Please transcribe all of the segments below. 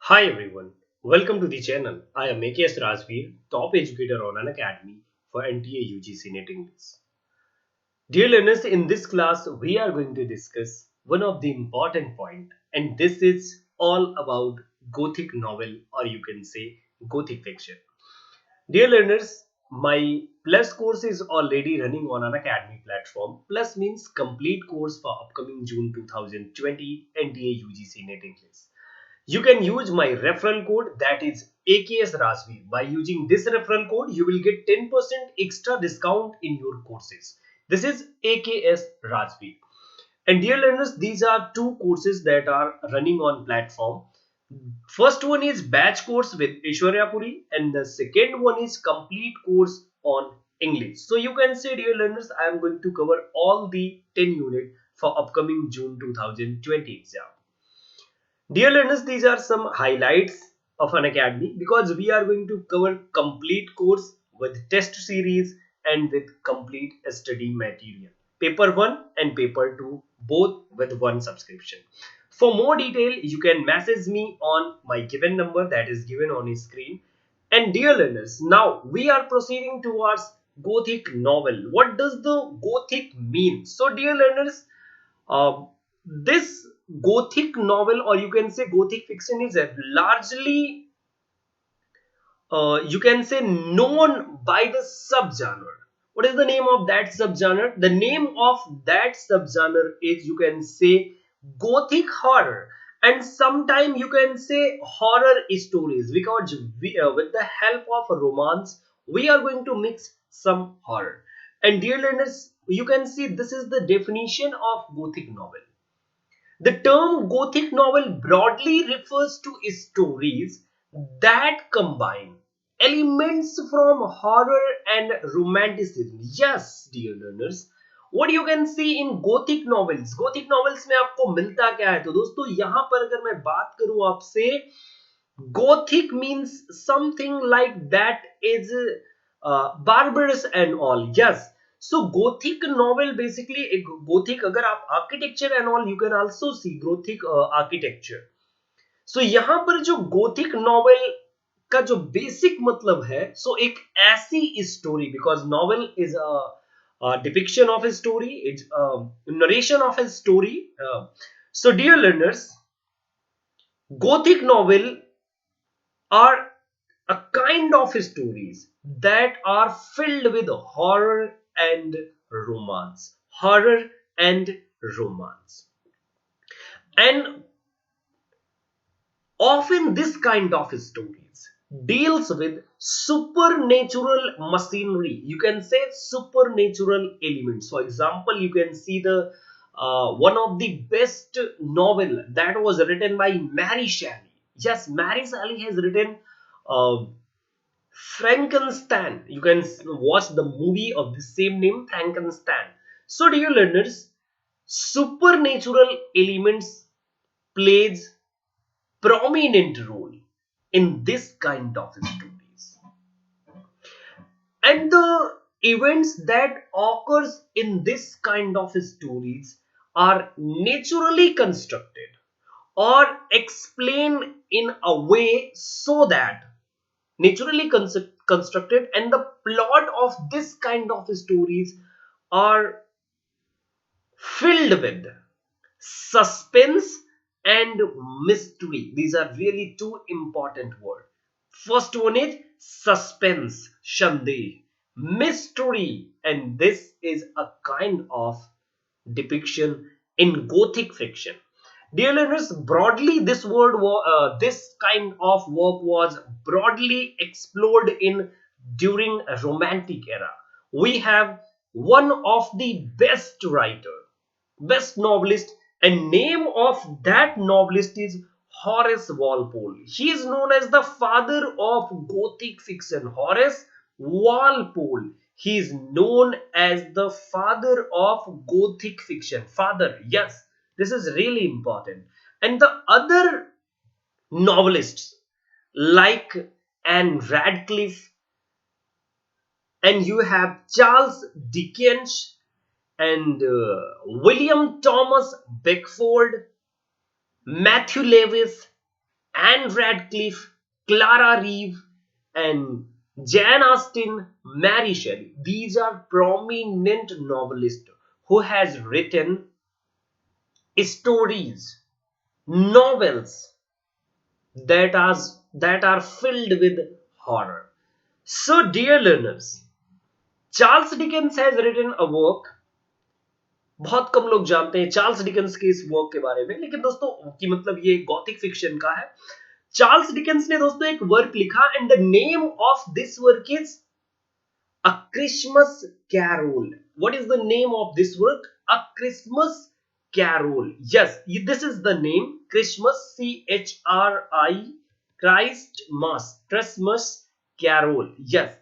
Hi everyone, welcome to the channel. I am AKSRajveer, top educator on an academy for NTA UGC Net English. Dear learners, in this class we are going to discuss one of the important point, and this is all about Gothic novel, or you can say Gothic fiction. Dear learners, my Plus course is already running on an academy platform. Plus means complete course for upcoming June 2020 NTA UGC Net English. You can use my referral code, that is AKSRajveer. By using this referral code, you will get 10% extra discount in your courses. This is AKSRajveer. And dear learners, these are two courses that are running on platform. First one is batch course with Aishwarya Puri, and the second one is complete course on English. So you can say, dear learners, I am going to cover all the 10 unit for upcoming June 2020 exam. Dear learners, these are some highlights of an academy because we are going to cover complete course with test series and with complete study material. Paper 1 and paper 2 both with one subscription. For more detail, you can message me on my given number that is given on his screen. And dear learners, now we are proceeding towards Gothic novel. What does the Gothic mean? So dear learners, this Gothic novel, or you can say Gothic fiction, is largely, you can say, known by the subgenre. What is the name of that subgenre? The name of that subgenre is, you can say, Gothic horror, and sometimes you can say horror stories, because with the help of romance, we are going to mix some horror. And dear learners, you can see this is the definition of Gothic novel. The term Gothic novel broadly refers to stories that combine elements from horror and romanticism. Yes, dear learners, what you can see in Gothic novels. Gothic novels में आपको मिलता क्या है? तो दोस्तों यहाँ पर अगर मैं बात करूँ आपसे, Gothic means something like that is barbarous and all. Yes. So Gothic novel basically, Gothic, अगर आप architecture and all, you can also see Gothic architecture. So यहाँ पर जो Gothic novel का जो basic मतलब है, so एक ऐसी story, because novel is a depiction of a story, it's a narration of a story. So dear learners, Gothic novel are a kind of stories that are filled with horror and romance. Horror and romance. And often this kind of stories deals with supernatural machinery. You can say supernatural elements. For example, you can see the one of the best novel that was written by Mary Shelley. Yes, Mary Shelley has written uh, Frankenstein. You can watch the movie of the same name, Frankenstein. So, dear learners, supernatural elements plays prominent role in this kind of stories, and the events that occurs in this kind of stories are naturally constructed or explained in a way so that naturally constructed, and the plot of this kind of stories are filled with suspense and mystery. These are really two important words. First one is suspense, shandeh, mystery, and this is a kind of depiction in Gothic fiction. Dear learners, broadly this kind of work was broadly explored in during a Romantic era. We have one of the best writer, best novelist, and name of that novelist is Horace Walpole. He is known as the father of Gothic fiction. Horace Walpole. He is known as the father of Gothic fiction. Father, yes, this is really important. And the other novelists like Anne Radcliffe, and you have Charles Dickens, and William Thomas Beckford, Matthew Lewis, Anne Radcliffe, Clara Reeve, and Jane Austen, Mary Shelley. These are prominent novelists who has written stories, novels that are filled with horror. So, dear learners, Charles Dickens has written a work. बहुत कम लोग जानते हैं Charles Dickens के इस work के बारे में, लेकिन दोस्तों कि मतलब ये गॉथिक फिक्शन का है. चार्ल्स डिकेंस ने दोस्तों एक वर्क लिखा and the name of this work is a Christmas carol. What is the name of this work? A Christmas carol. Yes, this is the name. Christmas, CHRI, Christ mass, Christmas carol. Yes,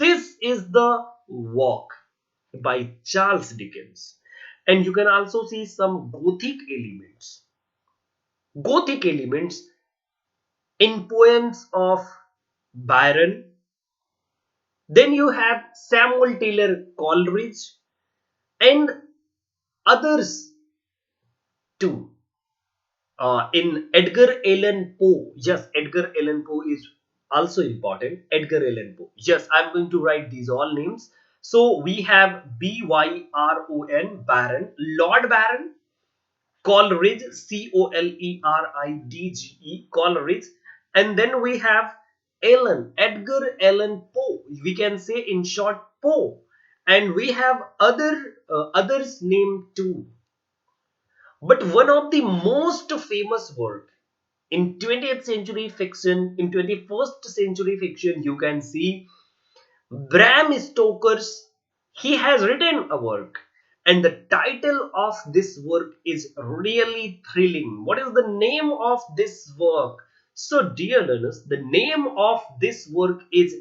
this is the work by Charles Dickens. And you can also see some Gothic elements. Gothic elements in poems of Byron. Then you have Samuel Taylor Coleridge and others too. In Edgar Allan Poe. Yes, Edgar Allan Poe is also important. Edgar Allan Poe. Yes, I'm going to write these all names. So we have Byron, Baron, Lord Baron, Coleridge, Coleridge, Coleridge, and then we have Edgar Allan Poe. We can say in short Poe, and we have others named too. But one of the most famous work in 20th century fiction, in 21st century fiction, you can see Bram Stoker's. He has written a work, and the title of this work is really thrilling. What is the name of this work? So, dear learners, the name of this work is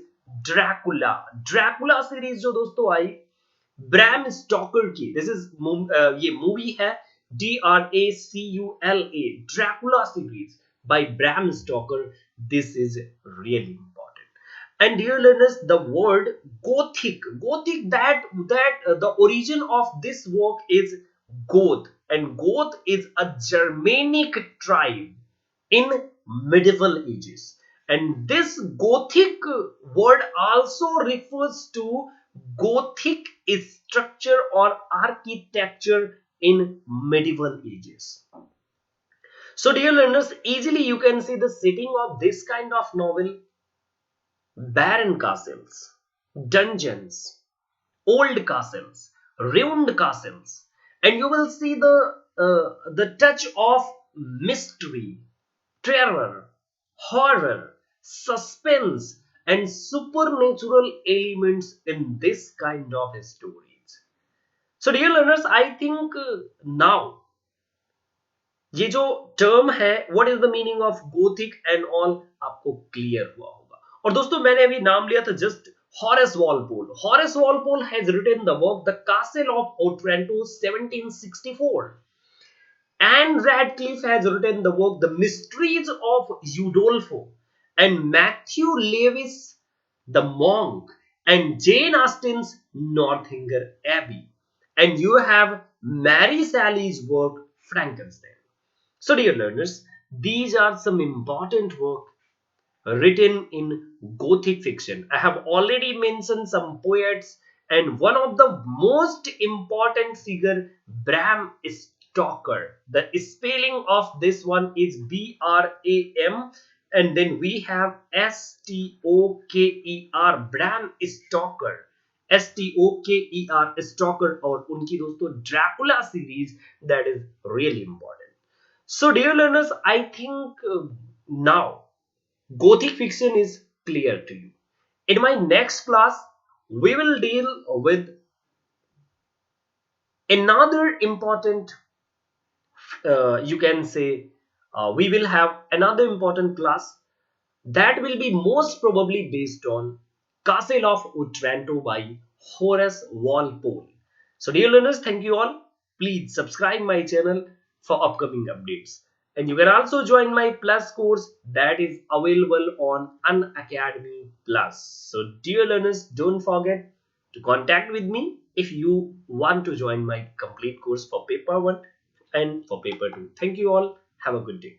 Dracula. Dracula series जो दोस्तों आई Bram stalker की. This is ये movie है Dracula, Dracula series by Bram Stoker. This is really important. And dear learners, the word Gothic, that the origin of this work is Goth, and Goth is a Germanic tribe in medieval ages. And this Gothic word also refers to Gothic structure or architecture in medieval ages. So, dear learners, easily you can see the setting of this kind of novel: barren castles, dungeons, old castles, ruined castles, and you will see the touch of mystery, terror, horror, suspense, and supernatural elements in this kind of stories. So, dear learners, I think now ये जो term है what is the meaning of Gothic and all आपको clear हुआ होगा. और दोस्तों मैंने अभी नाम लिया था just Horace Walpole. Horace Walpole has written the work The Castle of Otranto 1764. Anne Radcliffe has written the work The Mysteries of Udolpho, and Matthew Lewis The Monk, and Jane Austen's Northanger Abbey. And you have Mary Shelley's work Frankenstein. So, dear learners, these are some important work written in Gothic fiction. I have already mentioned some poets, and one of the most important figure, Bram Stoker. The spelling of this one is Bram, and then we have Stoker, Bram Stoker. Stoker, Stoker, और उनकी दोस्तों Dracula series, that is really important. So, dear learners, I think now Gothic fiction is clear to you. In my next class, we will deal with another important, you can say, we will have another important class that will be most probably based on Castle of Otranto by Horace Walpole. So, dear learners, thank you all. Please subscribe my channel for upcoming updates. And you can also join my Plus course that is available on Unacademy Plus. So, dear learners, don't forget to contact with me if you want to join my complete course for paper 1 and for paper 2. Thank you all. Have a good day.